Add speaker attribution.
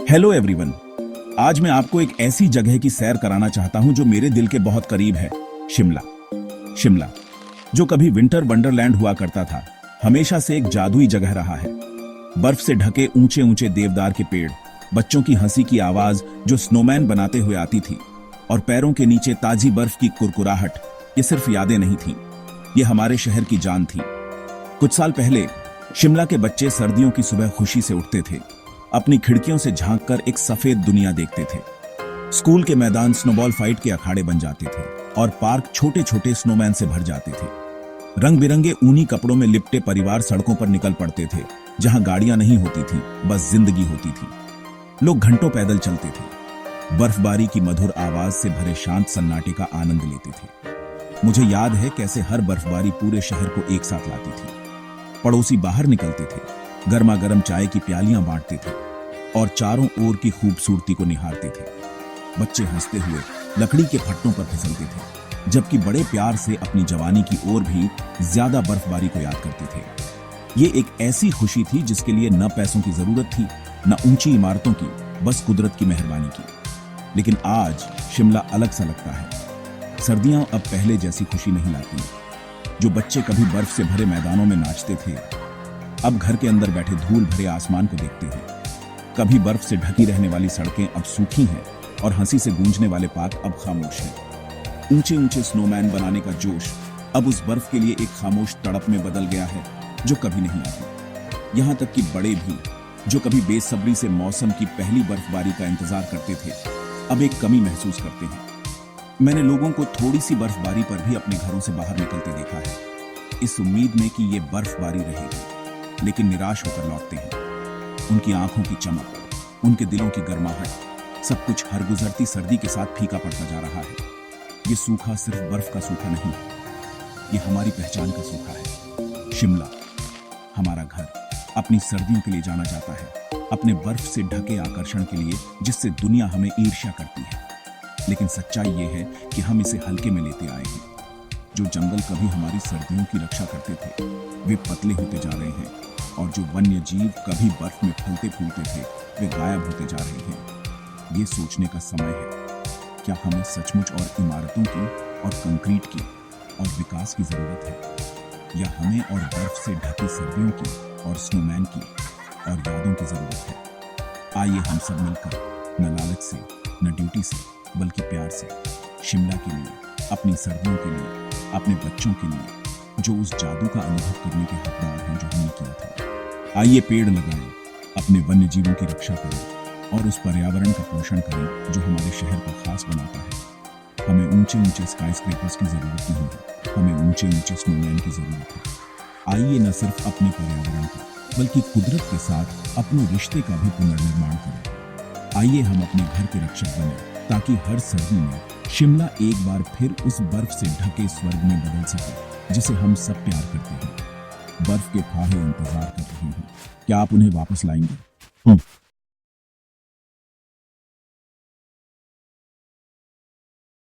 Speaker 1: Hello everyone. आज मैं आपको एक ऐसी जगह की सैर कराना चाहता हूं जो मेरे दिल के बहुत करीब है। शिमला। शिमला जो कभी विंटर वंडरलैंड हुआ करता था, हमेशा से एक जादुई जगह रहा है। बर्फ से ढके ऊंचे ऊंचे देवदार के पेड़, बच्चों की हंसी की आवाज जो स्नोमैन बनाते हुए आती थी, और पैरों के नीचे ताजी बर्फ की कुरकुराहट, ये सिर्फ यादें नहीं थी, ये हमारे शहर की जान थी। कुछ साल पहले शिमला के बच्चे सर्दियों की सुबह खुशी से उठते थे, अपनी खिड़कियों से झांककर एक सफेद दुनिया देखते थे। स्कूल के मैदान स्नोबॉल फाइट के अखाड़े बन जाते थे और पार्क छोटे छोटे स्नोमैन से भर जाते थे। रंग बिरंगे ऊनी कपड़ों में लिपटे परिवार सड़कों पर निकल पड़ते थे, जहां गाड़ियां नहीं होती थी, बस जिंदगी होती थी। लोग घंटों पैदल चलते थे, बर्फबारी की मधुर आवाज से भरे शांत सन्नाटे का आनंद लेते थे। मुझे याद है कैसे हर बर्फबारी पूरे शहर को एक साथ लाती थी। पड़ोसी बाहर निकलते थे, गर्मा गर्म चाय की प्यालियां बांटते थे और चारों ओर की खूबसूरती को निहारते थे। बच्चे हंसते हुए लकड़ी के फट्टों पर फिसलते थे, जबकि बड़े प्यार से अपनी जवानी की ओर भी ज्यादा बर्फबारी को याद करते थे। ये एक ऐसी खुशी थी जिसके लिए न पैसों की जरूरत थी, न ऊंची इमारतों की, बस कुदरत की मेहरबानी की। लेकिन आज शिमला अलग सा लगता है। सर्दियां अब पहले जैसी खुशी नहीं लाती। जो बच्चे कभी बर्फ से भरे मैदानों में नाचते थे, अब घर के अंदर बैठे धूल भरे आसमान को देखते हैं। कभी बर्फ से ढकी रहने वाली सड़कें अब सूखी हैं और हंसी से गूंजने वाले पार्क अब खामोश हैं। ऊंचे ऊंचे स्नोमैन बनाने का जोश अब उस बर्फ के लिए एक खामोश तड़प में बदल गया है जो कभी नहीं आती। यहां तक कि बड़े भी, जो कभी बेसब्री से मौसम की पहली बर्फबारी का इंतजार करते थे, अब एक कमी महसूस करते हैं। मैंने लोगों को थोड़ी सी बर्फबारी पर भी अपने घरों से बाहर निकलते देखा है, इस उम्मीद में कि ये बर्फबारी रहेगी, लेकिन निराश होकर लौटते हैं। उनकी आंखों की चमक, उनके दिलों की गर्माहट, सब कुछ हर गुजरती सर्दी के साथ फीका पड़ता जा रहा है। ये सूखा सिर्फ बर्फ का सूखा नहीं, ये हमारी पहचान का सूखा है। शिमला, हमारा घर, अपनी सर्दियों के लिए जाना जाता है, अपने बर्फ से ढके आकर्षण के लिए जिससे दुनिया हमें ईर्ष्या करती है। लेकिन सच्चाई ये है कि हम इसे हल्के में लेते आए हैं। जो जंगल कभी हमारी सर्दियों की रक्षा करते थे, वे पतले होते जा रहे हैं, और जो वन्य जीव कभी बर्फ में फलते फूलते थे, वे गायब होते जा रहे हैं। ये सोचने का समय है, क्या हमें सचमुच और इमारतों की और कंक्रीट की और विकास की जरूरत है, या हमें और बर्फ से ढकी सर्दियों की और स्नोमैन की और यादों की जरूरत है। आइए हम सब मिलकर, न लालच से, न ड्यूटी से, बल्कि प्यार से, शिमला के लिए, अपनी सर्दियों के लिए, अपने बच्चों के लिए, जो उस जादू का अनुभव करने के हकदार हैं जो हमने किया था। आइए पेड़ लगाएं, अपने वन्य जीवों की रक्षा करें और उस पर्यावरण का पोषण करें जो हमारे शहर को खास बनाता है। हमें ऊंचे ऊंचे स्काईस्क्रेपर्स की जरूरत नहीं है, हमें ऊंचे ऊंचे स्नोमैन की जरूरत है। आइए न सिर्फ अपने पर्यावरण का, बल्कि कुदरत के साथ अपने रिश्ते का भी पुनर्निर्माण करें। आइए हम अपने घर के रक्षक बने, ताकि हर सर्दी में शिमला एक बार फिर उस बर्फ से ढके स्वर्ग में बदल सके जिसे हम सब प्यार करते हैं। बर्फ के फाहे इंतजार कर रहे हैं, क्या आप उन्हें वापस लाएंगे?